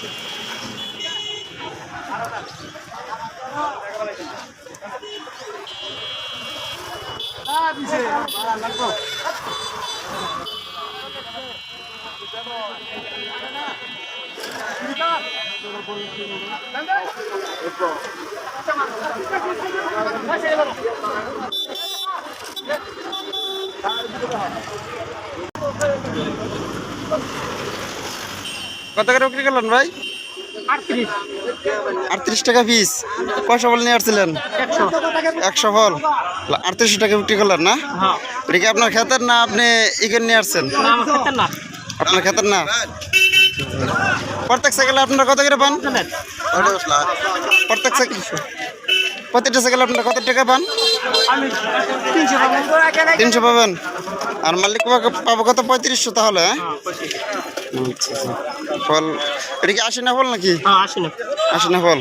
কত করে বিক্রি করলেন ভাই? 38 টাকা পিস। কয়শো ফল নিয়ে আসছিলেন? 100 ফল 38 টাকা বিক্রি করলেন না? এটা কি আপনার ক্ষেতের না আপনি ইকেন নিয়ে আসছেন? আপনার ক্ষেতের না। প্রত্যেক সাইকেলে আপনারা কত করে পান? প্রত্যেক সাইকেল প্রত্যেকটা সাইকেলে আপনারা কত টাকা পান? 300 পাবেন। আর মালিক পাবো কত? 3500 তাহলে। আচ্ছা ফল এটা কি 80 না ফল নাকি? 80 না ফল।